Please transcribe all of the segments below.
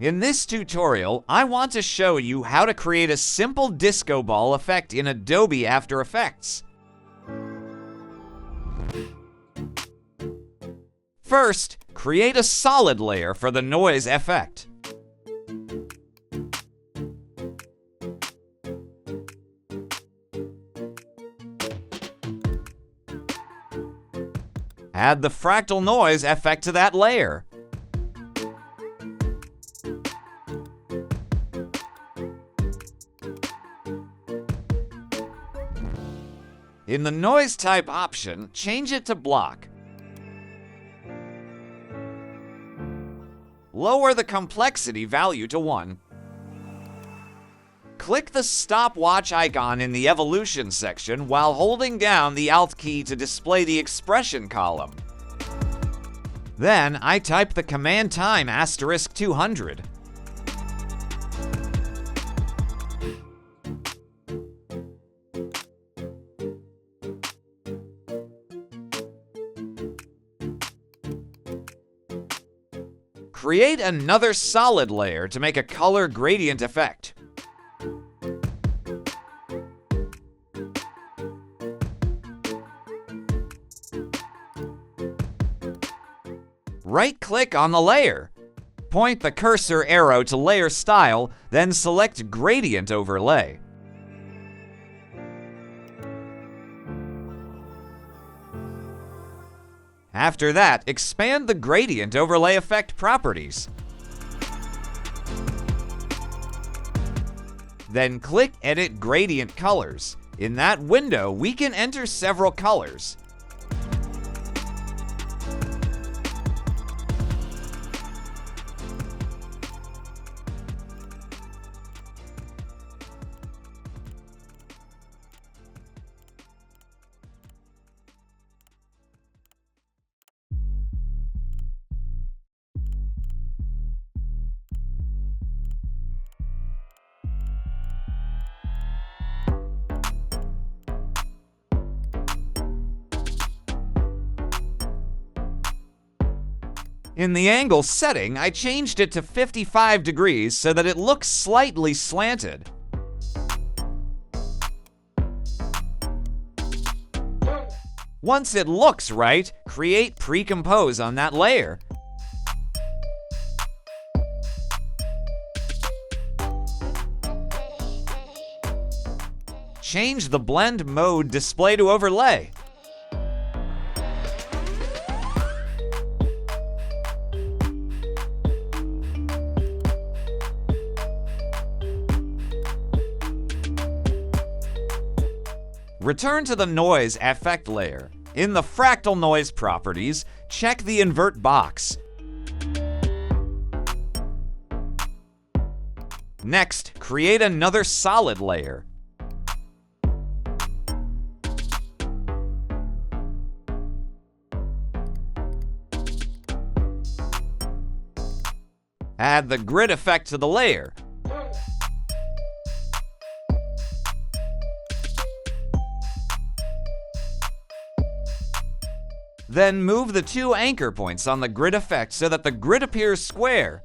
In this tutorial, I want to show you how to create a simple disco ball effect in Adobe After Effects. First, create a solid layer for the noise effect. Add the fractal noise effect to that layer. In the Noise Type option, change it to Block. Lower the complexity value to 1. Click the stopwatch icon in the Evolution section while holding down the Alt key to display the expression column. Then I type the command time *200. Create another solid layer to make a color gradient effect. Right-click on the layer. Point the cursor arrow to Layer Style, then select Gradient Overlay. After that, expand the Gradient Overlay Effect properties. Then click Edit Gradient Colors. In that window, we can enter several colors. In the angle setting, I changed it to 55 degrees so that it looks slightly slanted. Once it looks right, create Pre-Compose on that layer. Change the blend mode display to overlay. Return to the Noise Effect layer. In the Fractal Noise properties, check the Invert box. Next, create another solid layer. Add the grid effect to the layer. Then move the 2 anchor points on the grid effect so that the grid appears square.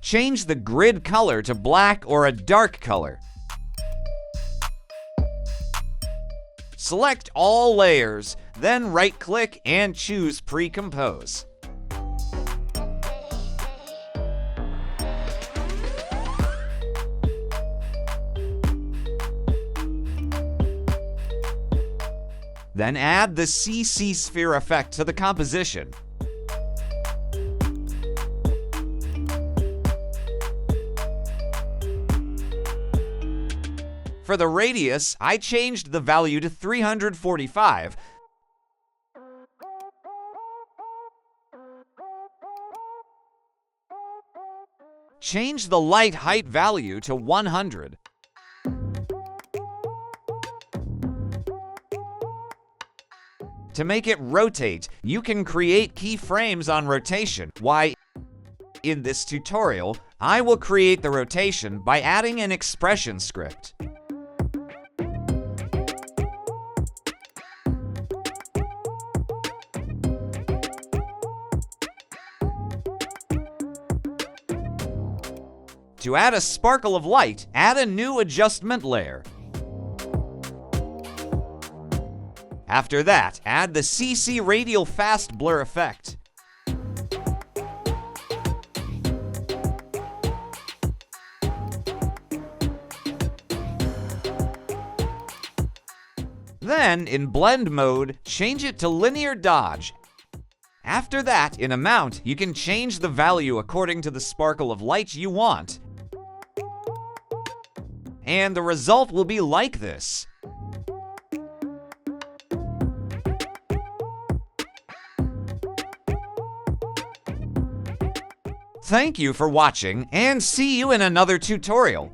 Change the grid color to black or a dark color. Select all layers, then right-click and choose Pre-Compose. Then add the CC Sphere effect to the composition. For the radius, I changed the value to 345. Change the light height value to 100. To make it rotate, you can create keyframes on rotation. Why, in this tutorial, I will create the rotation by adding an expression script. To add a sparkle of light, add a new adjustment layer. After that, add the CC Radial Fast Blur effect. Then, in blend mode, change it to linear dodge. After that, in amount, you can change the value according to the sparkle of light you want. And the result will be like this. Thank you for watching, and see you in another tutorial.